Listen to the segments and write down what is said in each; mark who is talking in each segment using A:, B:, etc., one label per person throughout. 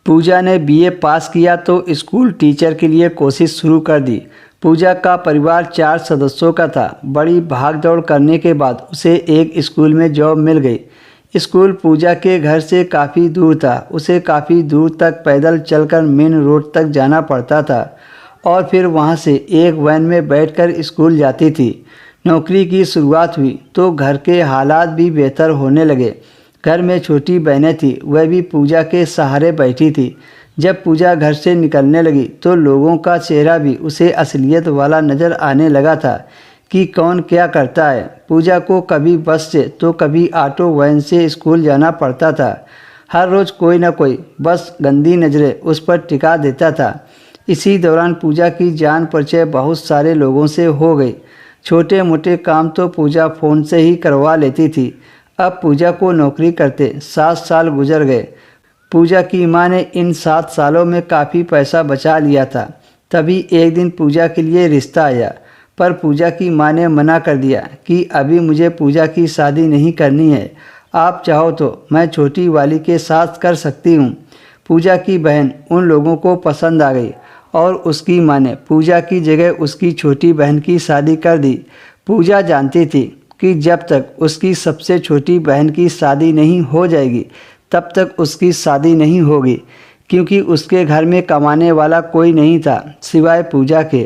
A: पूजा ने बीए पास किया तो स्कूल टीचर के लिए कोशिश शुरू कर दी। पूजा का परिवार 4 सदस्यों का था। बड़ी भागदौड़ करने के बाद उसे एक स्कूल में जॉब मिल गई। स्कूल पूजा के घर से काफ़ी दूर था। उसे काफ़ी दूर तक पैदल चलकर मेन रोड तक जाना पड़ता था और फिर वहाँ से एक वैन में बैठकर स्कूल जाती थी। नौकरी की शुरुआत हुई तो घर के हालात भी बेहतर होने लगे। घर में छोटी बहनें थी, वह भी पूजा के सहारे बैठी थी। जब पूजा घर से निकलने लगी तो लोगों का चेहरा भी उसे असलियत वाला नज़र आने लगा था कि कौन क्या करता है। पूजा को कभी बस से तो कभी ऑटो वैन से स्कूल जाना पड़ता था। हर रोज़ कोई ना कोई बस गंदी नज़रें उस पर टिका देता था। इसी दौरान पूजा की जान परिचय बहुत सारे लोगों से हो गई। छोटे मोटे काम तो पूजा फ़ोन से ही करवा लेती थी। अब पूजा को नौकरी करते 7 साल गुजर गए। पूजा की मां ने इन 7 सालों में काफ़ी पैसा बचा लिया था। तभी एक दिन पूजा के लिए रिश्ता आया, पर पूजा की मां ने मना कर दिया कि अभी मुझे पूजा की शादी नहीं करनी है। आप चाहो तो मैं छोटी वाली के साथ कर सकती हूँ। पूजा की बहन उन लोगों को पसंद आ गई और उसकी मां ने पूजा की जगह उसकी छोटी बहन की शादी कर दी। पूजा जानती थी कि जब तक उसकी सबसे छोटी बहन की शादी नहीं हो जाएगी तब तक उसकी शादी नहीं होगी, क्योंकि उसके घर में कमाने वाला कोई नहीं था सिवाय पूजा के।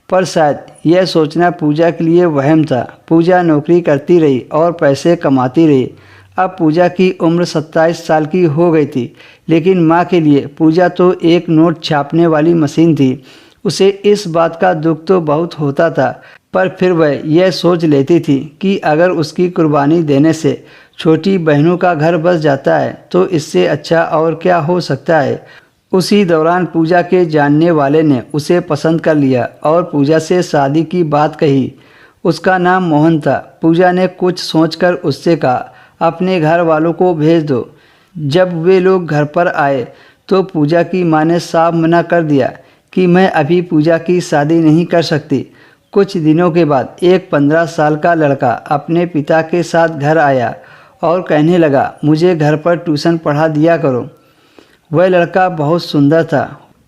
A: पर शायद यह सोचना पूजा के लिए वहम था। पूजा नौकरी करती रही और पैसे कमाती रही। अब पूजा की उम्र 27 साल की हो गई थी, लेकिन माँ के लिए पूजा तो एक नोट छापने वाली मशीन थी। उसे इस बात का दुख तो बहुत होता था, पर फिर वह यह सोच लेती थी कि अगर उसकी कुर्बानी देने से छोटी बहनों का घर बस जाता है तो इससे अच्छा और क्या हो सकता है। उसी दौरान पूजा के जानने वाले ने उसे पसंद कर लिया और पूजा से शादी की बात कही। उसका नाम मोहन था। पूजा ने कुछ सोचकर उससे कहा, अपने घर वालों को भेज दो। जब वे लोग घर पर आए तो पूजा की मां ने साफ मना कर दिया कि मैं अभी पूजा की शादी नहीं कर सकती। कुछ दिनों के बाद एक 15 साल का लड़का अपने पिता के साथ घर आया और कहने लगा, मुझे घर पर ट्यूशन पढ़ा दिया करो। वह लड़का बहुत सुंदर था,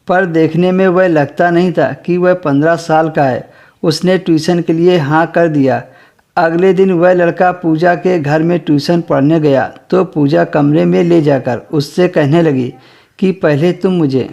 A: पर देखने में वह लगता नहीं था कि वह 15 साल का है। उसने ट्यूशन के लिए हाँ कर दिया। अगले दिन वह लड़का पूजा के घर में ट्यूशन पढ़ने गया तो पूजा कमरे में ले जाकर उससे कहने लगी कि पहले तुम मुझे